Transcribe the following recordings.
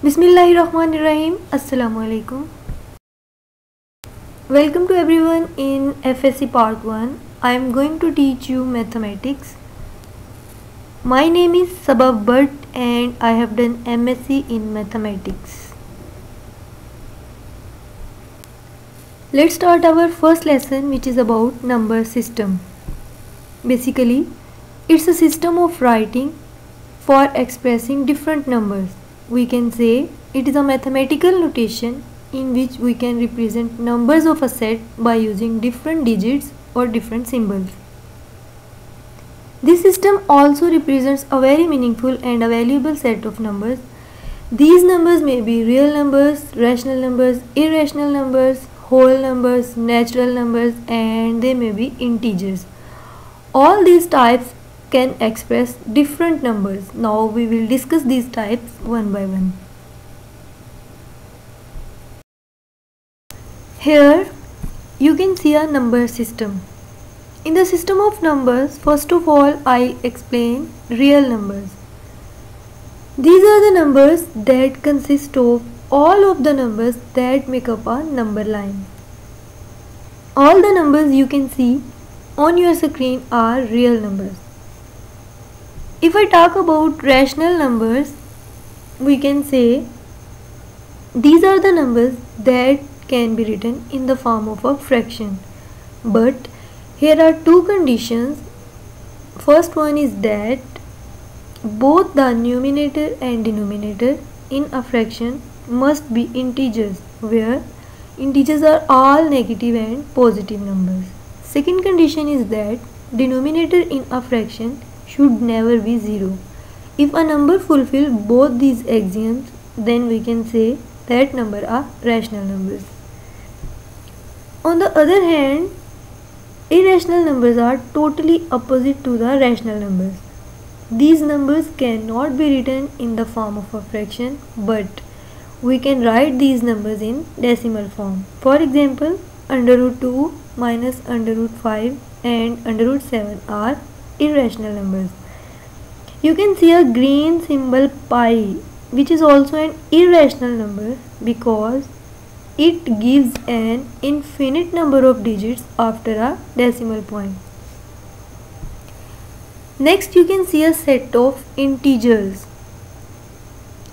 Bismillahirrahmanirrahim. Assalamu alaikum. Welcome to everyone in FSC Part 1. I am going to teach you mathematics. My name is Sabab Bhatt and I have done MSc in mathematics. Let's start our first lesson, which is about number system. Basically, it's a system of writing for expressing different numbers. We can say it is a mathematical notation in which we can represent numbers of a set by using different digits or different symbols. This system also represents a very meaningful and a valuable set of numbers. These numbers may be real numbers, rational numbers, irrational numbers, whole numbers, natural numbers, and they may be integers. All these types can express different numbers. Now we will discuss these types one by one. Here you can see a number system. In the system of numbers, first of all I'll explain real numbers. These are the numbers that consist of all of the numbers that make up a number line. All the numbers you can see on your screen are real numbers. If I talk about rational numbers, we can say these are the numbers that can be written in the form of a fraction. But here are two conditions. First one is that both the numerator and denominator in a fraction must be integers, where integers are all negative and positive numbers. Second condition is that denominator in a fraction should never be 0. If a number fulfills both these axioms, then we can say that number are rational numbers. On the other hand, irrational numbers are totally opposite to the rational numbers. These numbers cannot be written in the form of a fraction, but we can write these numbers in decimal form. For example, under root 2 minus under root 5 and under root 7 are irrational numbers. You can see a green symbol pi, which is also an irrational number because it gives an infinite number of digits after a decimal point. Next, you can see a set of integers.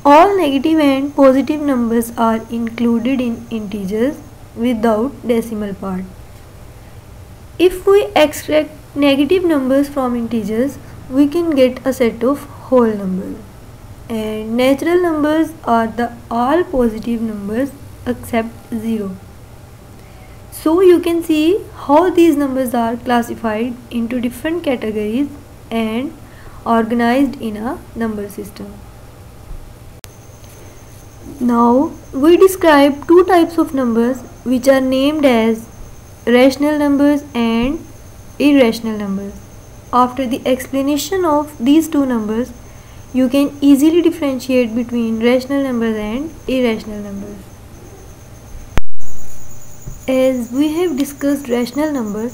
All negative and positive numbers are included in integers without decimal part. If we extract negative numbers from integers, we can get a set of whole numbers. And natural numbers are the all positive numbers except 0. So you can see how these numbers are classified into different categories and organized in a number system. Now we describe two types of numbers which are named as rational numbers and irrational numbers. After the explanation of these two numbers, you can easily differentiate between rational numbers and irrational numbers. As we have discussed rational numbers,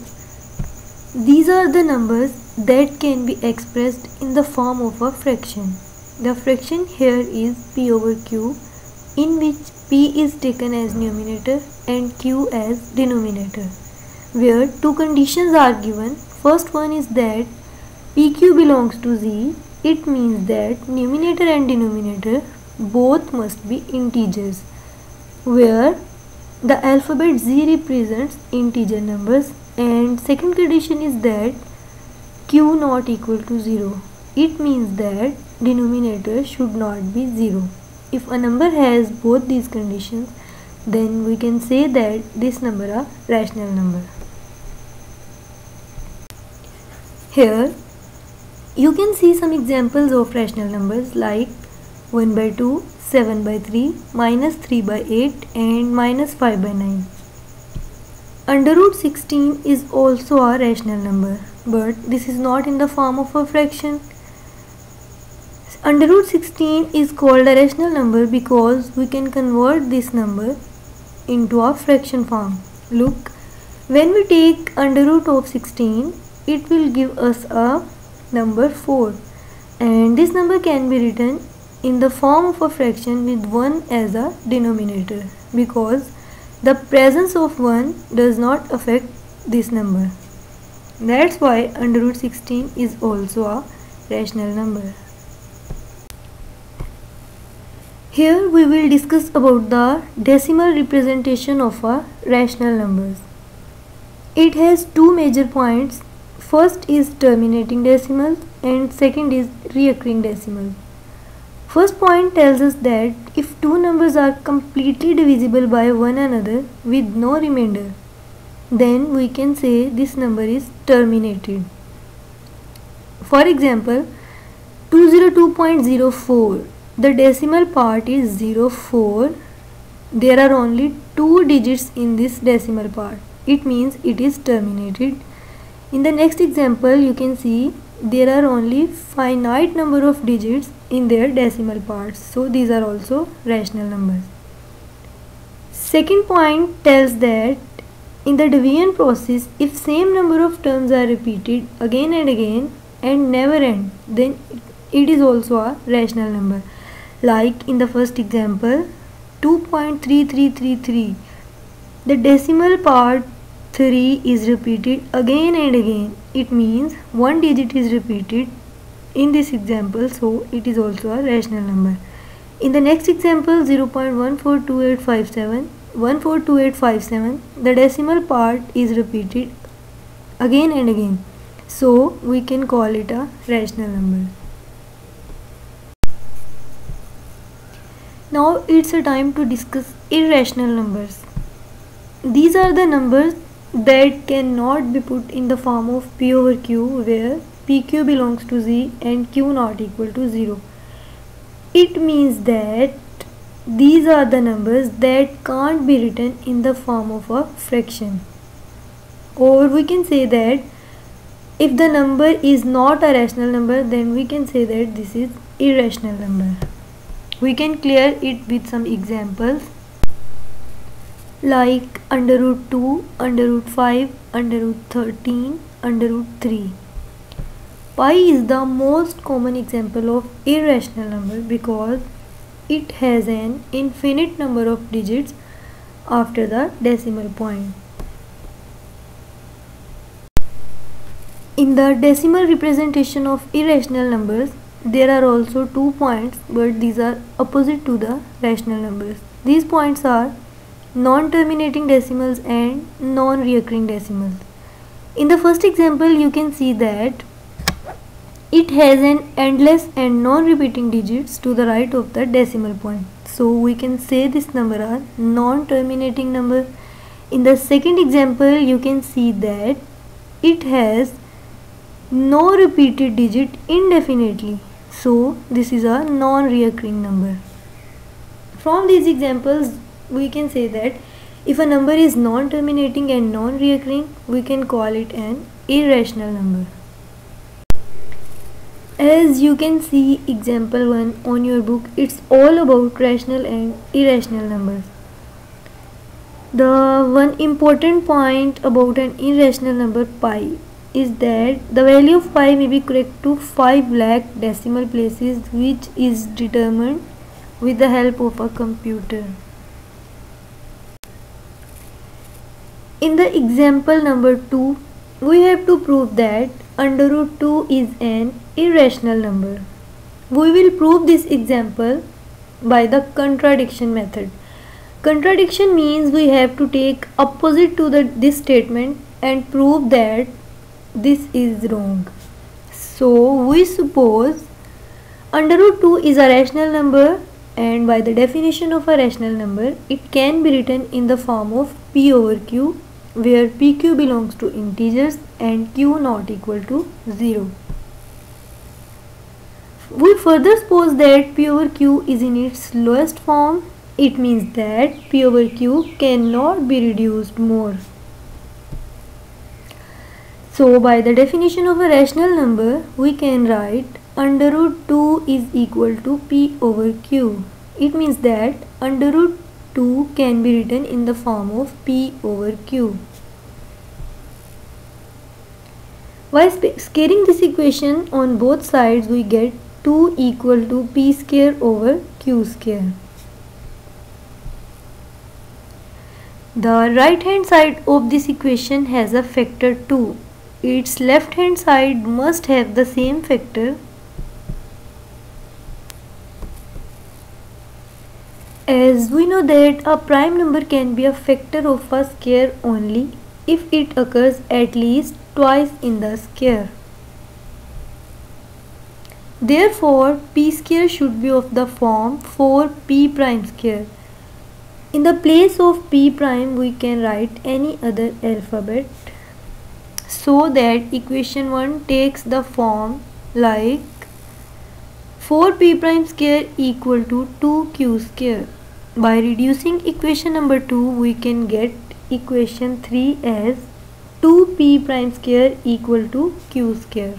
these are the numbers that can be expressed in the form of a fraction. The fraction here is p over q, in which p is taken as numerator and q as denominator, where two conditions are given. First one is that PQ belongs to Z. It means that numerator and denominator both must be integers, where the alphabet Z represents integer numbers. And second condition is that Q not equal to 0. It means that denominator should not be 0. If a number has both these conditions, then we can say that this number is a rational number. Here you can see some examples of rational numbers like 1 by 2, 7 by 3, minus 3 by 8 and minus 5 by 9. Under root 16 is also a rational number, but this is not in the form of a fraction. Under root 16 is called a rational number because we can convert this number into a fraction form. Look, when we take under root of 16, it will give us a number 4, and this number can be written in the form of a fraction with 1 as a denominator, because the presence of 1 does not affect this number. That's why under root 16 is also a rational number. Here we will discuss about the decimal representation of a rational numbers. It has two major points. First is terminating decimal and second is recurring decimal. First point tells us that if two numbers are completely divisible by one another with no remainder, then we can say this number is terminated. For example, 202.04, the decimal part is 04. There are only two digits in this decimal part. It means it is terminated. In the next example, you can see there are only finite number of digits in their decimal parts. So these are also rational numbers. Second point tells that in the division process, if same number of terms are repeated again and again and never end, then it is also a rational number. Like in the first example, 2.3333, the decimal part 3 is repeated again and again. It means one digit is repeated in this example, so it is also a rational number. In the next example, 0.142857, the decimal part is repeated again and again, so we can call it a rational number. Now it's a time to discuss irrational numbers. These are the numbers that cannot be put in the form of P over Q, where PQ belongs to Z and Q not equal to 0. It means that these are the numbers that can't be written in the form of a fraction. Or we can say that if the number is not a rational number, then we can say that this is irrational number. We can clear it with some examples like under root 2, under root 5, under root 13, under root 3. Pi is the most common example of irrational number because it has an infinite number of digits after the decimal point. In the decimal representation of irrational numbers, there are also 2 points, but these are opposite to the rational numbers. These points are non-terminating decimals and non-recurring decimals. In the first example, you can see that it has an endless and non-repeating digits to the right of the decimal point. So we can say this number are non-terminating number. In the second example, you can see that it has no repeated digit indefinitely. So this is a non-recurring number. From these examples, we can say that if a number is non-terminating and non-recurring, we can call it an irrational number. As you can see example 1 on your book, it's all about rational and irrational numbers. The one important point about an irrational number pi is that the value of pi may be correct to 5 lakh decimal places, which is determined with the help of a computer. In the example number 2, we have to prove that under root 2 is an irrational number. We will prove this example by the contradiction method. Contradiction means we have to take opposite to this statement and prove that this is wrong. So we suppose under root 2 is a rational number, and by the definition of a rational number, it can be written in the form of P over Q, where PQ belongs to integers and Q not equal to 0. We further suppose that P over Q is in its lowest form. It means that P over Q cannot be reduced more. So by the definition of a rational number, we can write under root 2 is equal to P over Q. It means that under root 2 can be written in the form of P over Q. By scaling this equation on both sides, we get 2 equal to p square over q square. The right hand side of this equation has a factor 2. Its left hand side must have the same factor. As we know that a prime number can be a factor of a square only if it occurs at least twice in the square. Therefore, p square should be of the form 4p prime square. In the place of p prime, we can write any other alphabet so that equation 1 takes the form like 4p prime square equal to 2q square. By reducing equation number 2, we can get equation 3 as 2p prime square equal to q square.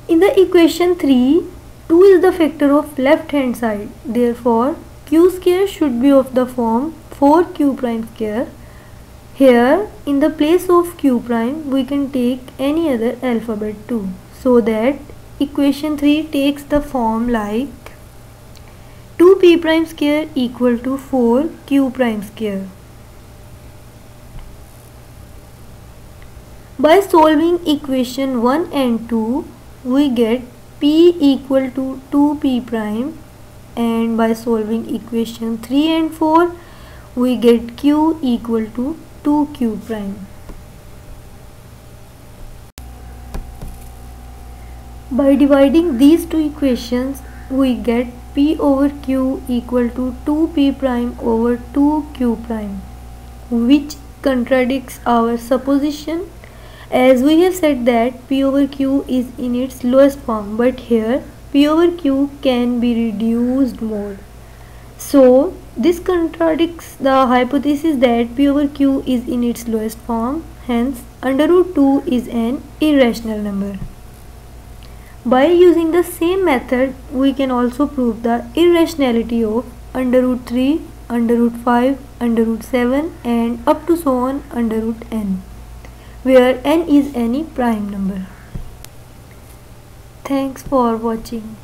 In the equation 3, 2 is the factor of left hand side. Therefore, q square should be of the form 4q prime square. Here, in the place of q prime, we can take any other alphabet too, so that equation 3 takes the form like 2p prime square equal to 4q prime square. By solving equation 1 and 2, we get p equal to 2p prime, and by solving equation 3 and 4, we get q equal to 2q prime. By dividing these two equations, we get p over q equal to 2p prime over 2q prime, which contradicts our supposition, as we have said that p over q is in its lowest form, but here p over q can be reduced more. So this contradicts the hypothesis that p over q is in its lowest form. Hence, under root 2 is an irrational number. By using the same method, we can also prove the irrationality of under root 3, under root 5, under root 7 and up to so on under root n, where n is any prime number. Thanks for watching.